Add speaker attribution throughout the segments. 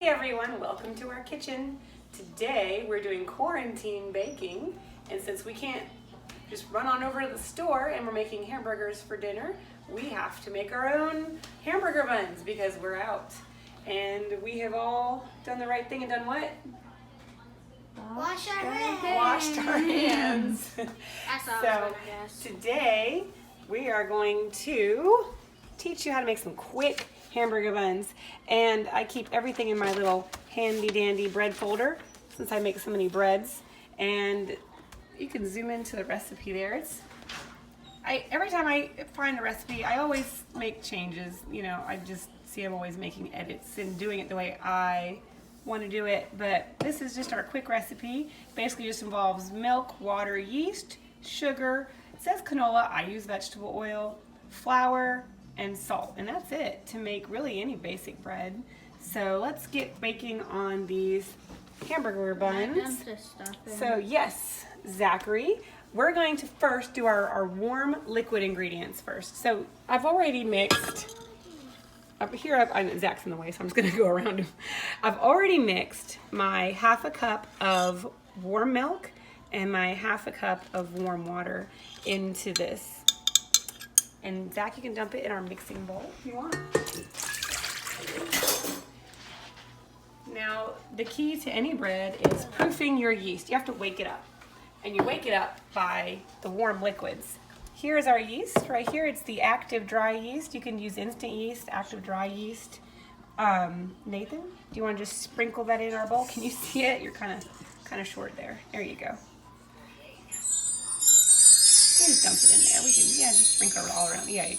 Speaker 1: Hey everyone, welcome to our kitchen. Today we're doing quarantine baking, and since we can't just run on over to the store and we're making hamburgers for dinner, we have to make our own hamburger buns because we're out. And we have all done the right thing and done what?
Speaker 2: Wash our hands.
Speaker 1: Washed our hands.
Speaker 2: That's all
Speaker 1: So today we are going to teach you how to make some quick hamburger buns, and I keep everything in my little handy dandy bread folder since I make so many breads. And you can zoom into the recipe there. Every time I find a recipe, I always make changes. You know, I just see I'm always making edits and doing it the way I want to do it. But this is just our quick recipe. Basically just involves milk, water, yeast, sugar. It says canola. I use vegetable oil, flour, and salt, and that's it to make really any basic bread. So let's get baking on these hamburger buns. So yes, Zachary, we're going to first do our warm liquid ingredients first. So I've already mixed up here. Zach's in the way, so I'm just going to go around him. I've already mixed my ½ a cup of warm milk and my ½ a cup of warm water into this. And Zach, you can dump it in our mixing bowl if you want. Now, the key to any bread is proofing your yeast. You have to wake it up. And you wake it up by the warm liquids. Here's our yeast right here. It's the active dry yeast. You can use instant yeast, active dry yeast. Nathan, do you want to just sprinkle that in our bowl? Can you see it? You're kind of short there. There you go. Just dump it in there. We can, just sprinkle it all around. Yeah.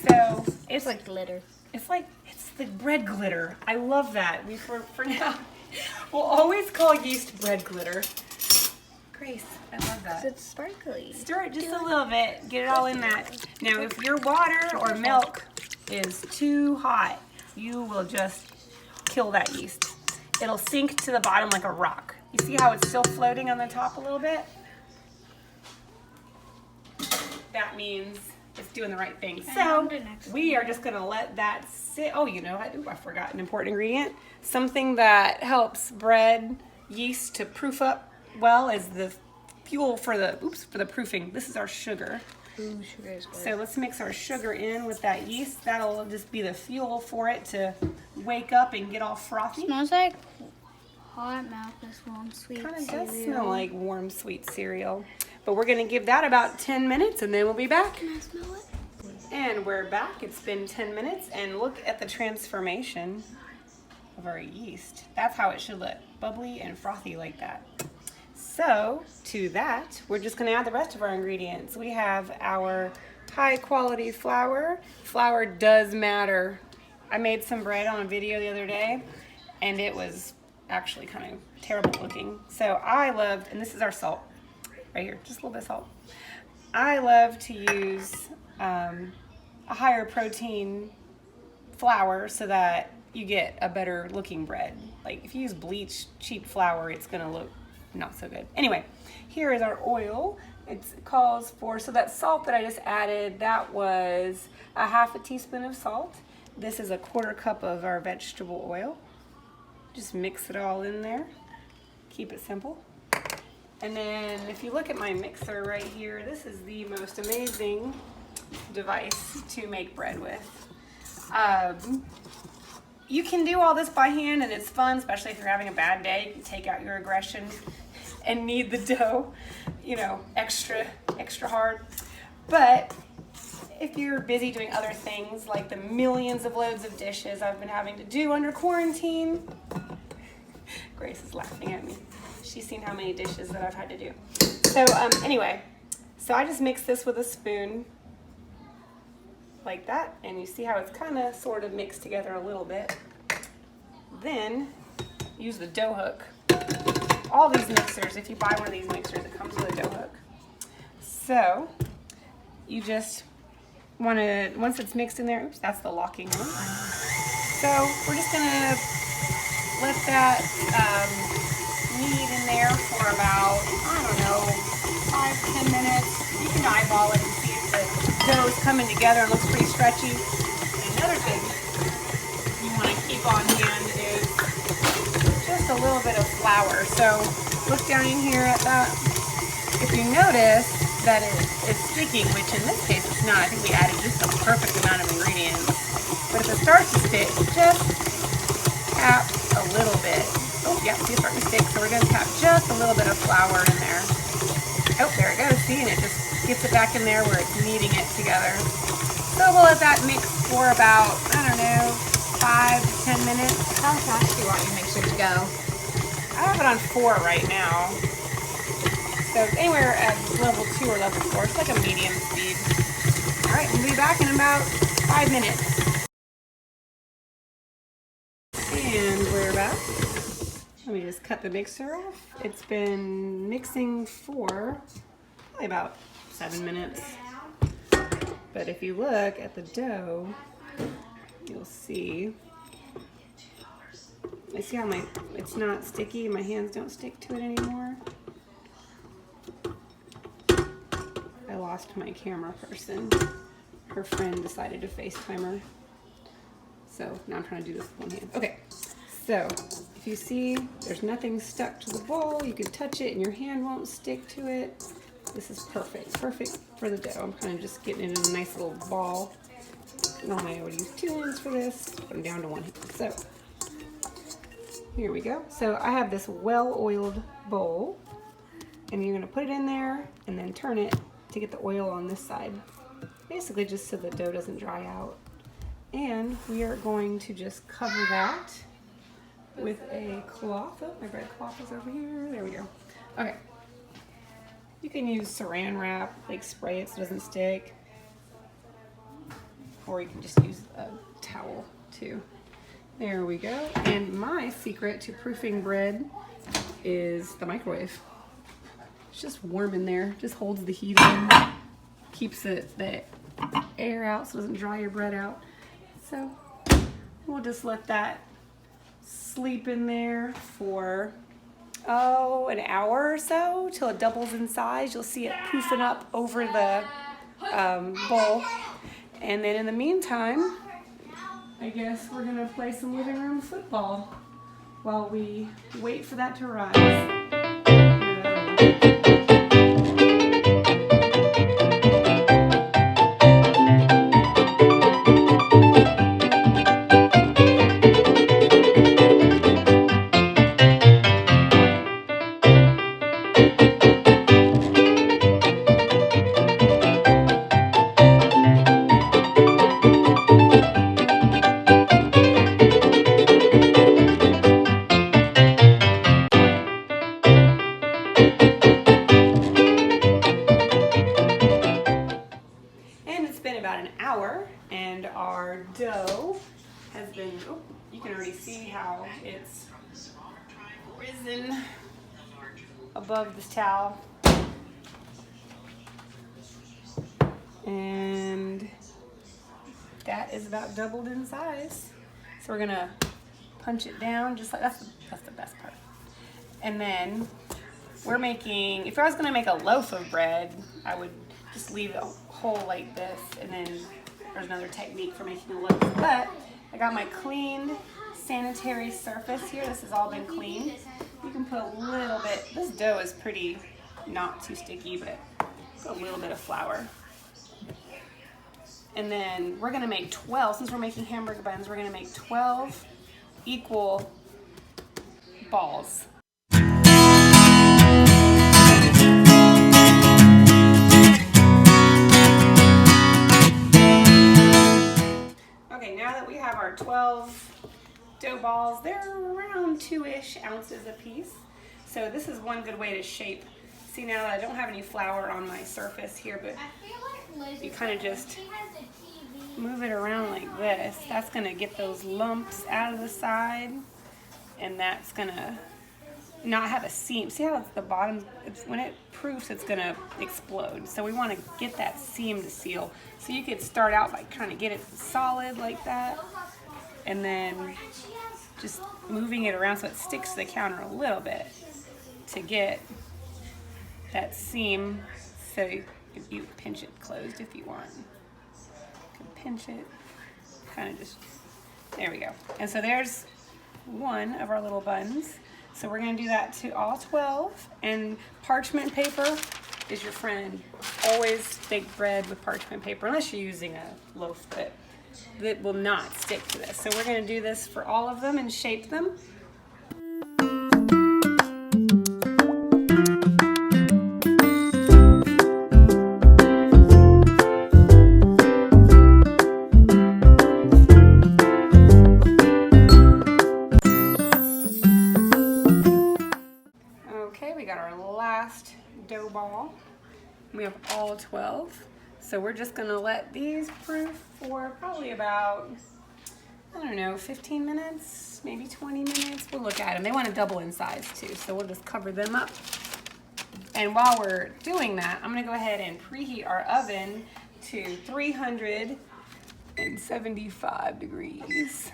Speaker 1: So it's
Speaker 2: like glitter.
Speaker 1: It's the bread glitter. I love that. For now, we'll always call yeast bread glitter. Grace, I love that.
Speaker 2: It's sparkly.
Speaker 1: Stir it just a little bit. Get it all in that. Now, if your water or milk is too hot, you will just kill that yeast. It'll sink to the bottom like a rock. You see how it's still floating on the top a little bit? That means it's doing the right thing. So we are just going to let that sit. Oh, you know, I forgot an important ingredient. Something that helps bread yeast to proof up well is the fuel for the proofing. This is our sugar.
Speaker 2: Ooh, sugar is good.
Speaker 1: So let's mix our sugar in with that yeast. That'll just be the fuel for it to wake up and get all frothy.
Speaker 2: It smells like hot milk with warm sweet cereal.
Speaker 1: Kind of does smell like warm sweet cereal. But we're going to give that about 10 minutes and then we'll be back.
Speaker 2: Can I smell it?
Speaker 1: And we're back. It's been 10 minutes and look at the transformation of our yeast. That's how it should look. Bubbly and frothy like that. So to that, we're just going to add the rest of our ingredients. We have our high quality flour. Flour does matter. I made some bread on a video the other day and it was actually kind of terrible looking. So I loved, and this is our salt. Right here, just a little bit of salt. I love to use a higher protein flour so that you get a better looking bread. Like if you use bleached cheap flour, it's gonna look not so good. Anyway, here is our oil. It calls for, so that salt that I just added, that was a ½ teaspoon of salt. This is a ¼ cup of our vegetable oil. Just mix it all in there. Keep it simple. And then if you look at my mixer right here, this is the most amazing device to make bread with. You can do all this by hand and it's fun, especially if you're having a bad day. You can take out your aggression and knead the dough, you know, extra hard. But if you're busy doing other things like the millions of loads of dishes I've been having to do under quarantine, Grace is laughing at me. She's seen how many dishes that I've had to do. So anyway, so I just mix this with a spoon like that, and you see how it's kind of sort of mixed together a little bit. Then use the dough hook. All these mixers, if you buy one of these mixers, it comes with a dough hook. So you just want to, once it's mixed in there, oops, that's the locking one. So we're just gonna let that knead in there for about, I don't know, 5-10 minutes. You can eyeball it and see if the dough is coming together and looks pretty stretchy. And another thing you want to keep on hand is flour. So look down in here at that. If you notice that it is sticking, which in this case it's not, I think we added just the perfect amount of ingredients. But if it starts to stick, just tap a little bit. Oh yeah, see, it's starting to stick, so we're gonna tap just a little bit of flour in there. Oh, there it goes, see, and it just gets it back in there where it's kneading it together. So we'll let that mix for about, I don't know, 5 to 10 minutes.
Speaker 2: How fast do you want your mixer to go?
Speaker 1: I have it on 4 right now. So anywhere at level 2 or level 4, it's like a medium speed. All right, we'll be back in about 5 minutes. And we're back. Let me just cut the mixer off. It's been mixing for probably about 7 minutes. But if you look at the dough, you'll see. I see how it's not sticky. My hands don't stick to it anymore. I lost my camera person. Her friend decided to FaceTime her. So now I'm trying to do this with one hand. Okay, so if you see there's nothing stuck to the bowl, you can touch it and your hand won't stick to it. This is perfect, perfect for the dough. I'm kind of just getting it in a nice little ball. Normally I would use 2 hands for this, but I'm down to 1 hand. So here we go. So I have this well-oiled bowl, and you're gonna put it in there and then turn it to get the oil on this side. Basically just so the dough doesn't dry out. And we are going to just cover that with a cloth. Oh, my bread cloth is over here. There we go. Okay. You can use saran wrap, like spray it so it doesn't stick. Or you can just use a towel too. There we go. And my secret to proofing bread is the microwave. It's just warm in there, just holds the heat in, keeps the air out so it doesn't dry your bread out. So we'll just let that sleep in there for, an hour or so till it doubles in size. You'll see it poofing up over the bowl. And then in the meantime, I guess we're gonna play some living room football while we wait for that to rise. About an hour, and our dough has been, you can already see how it's risen above this towel, and that is about doubled in size. So we're gonna punch it down just like that's the best part. And then we're making, if I was gonna make a loaf of bread, I would just leave it whole like this, and then there's another technique for making a loaf. But I got my cleaned sanitary surface here. This has all been cleaned. You can put a little bit, this dough is pretty not too sticky, but put a little bit of flour. And then we're gonna make 12, since we're making hamburger buns, we're gonna make 12 equal balls. Okay, now that we have our 12 dough balls, they're around 2-ish ounces a piece. So this is one good way to shape. See, now that I don't have any flour on my surface here, but you kind of just move it around like this. That's gonna get those lumps out of the side, and that's gonna not have a seam. See how it's the bottom, when it proofs, it's gonna explode. So we wanna get that seam to seal. So you could start out by trying to get it solid like that, and then just moving it around so it sticks to the counter a little bit to get that seam. So if you pinch it closed if you want. You can pinch it, kind of just, there we go. And so there's one of our little buns. So we're gonna do that to all 12. And parchment paper is your friend. Always bake bread with parchment paper, unless you're using a loaf, but that will not stick to this. So we're gonna do this for all of them and shape them. Okay, we got our last dough ball. We have all 12. So we're just gonna let these proof for probably about, I don't know, 15 minutes, maybe 20 minutes. We'll look at them. They want to double in size too, so we'll just cover them up. And while we're doing that, I'm gonna go ahead and preheat our oven to 375 degrees.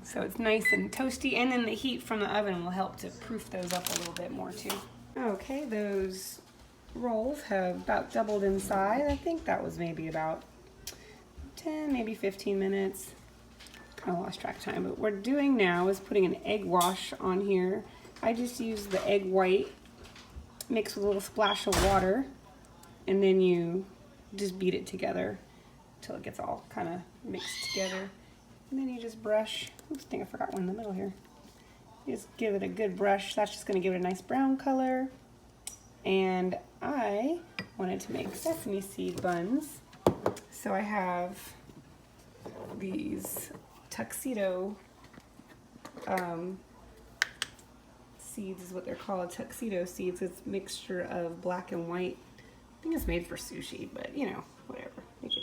Speaker 1: So it's nice and toasty, and then the heat from the oven will help to proof those up a little bit more too. Okay, those rolls have about doubled in size. I think that was maybe about 10, maybe 15 minutes. I lost track of time, but what we're doing now is putting an egg wash on here. I just use the egg white mixed with a little splash of water, and then you just beat it together until it gets all kind of mixed together. And then you just brush. Oops, I think I forgot one in the middle here. You just give it a good brush. That's just going to give it a nice brown color. And I wanted to make sesame seed buns. So I have these tuxedo seeds is what they're called. Tuxedo seeds. It's a mixture of black and white. I think it's made for sushi, but you know, whatever. Make it.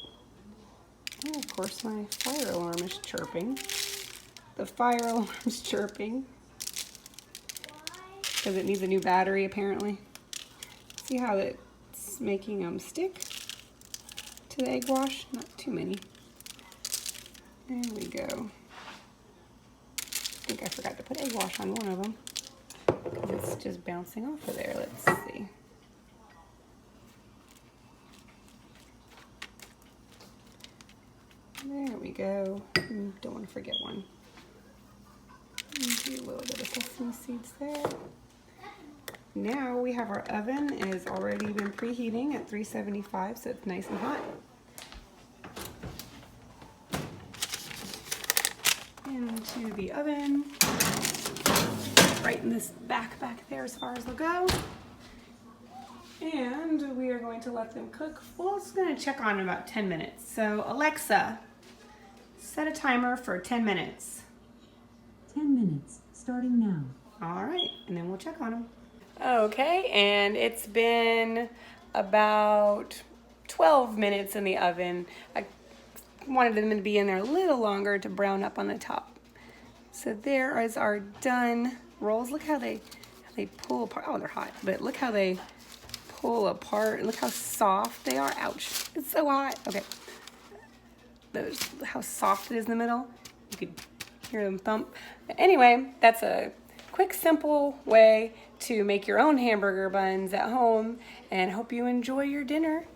Speaker 1: And of course my fire alarm is chirping. The fire alarm is chirping because it needs a new battery apparently. See how it's making them stick to the egg wash? Not too many. There we go. I think I forgot to put egg wash on one of them because it's just bouncing off of there. Let's see. There we go. Don't want to forget one. Do a little bit of sesame seeds there. Now we have our oven. It has already been preheating at 375, so it's nice and hot. Into the oven. Right in this back there as far as they'll go. And we are going to let them cook. Well, it's going to check on in about 10 minutes. So Alexa, set a timer for 10 minutes.
Speaker 3: 10 minutes, starting now.
Speaker 1: All right, and then we'll check on them. Okay, and it's been about 12 minutes in the oven. I wanted them to be in there a little longer to brown up on the top. So there is our done rolls. Look how they pull apart. Oh, they're hot, but look how they pull apart. Look how soft they are. Ouch, it's so hot. Okay, how soft it is in the middle. You could hear them thump. But anyway, that's a quick, simple way to make your own hamburger buns at home, and hope you enjoy your dinner.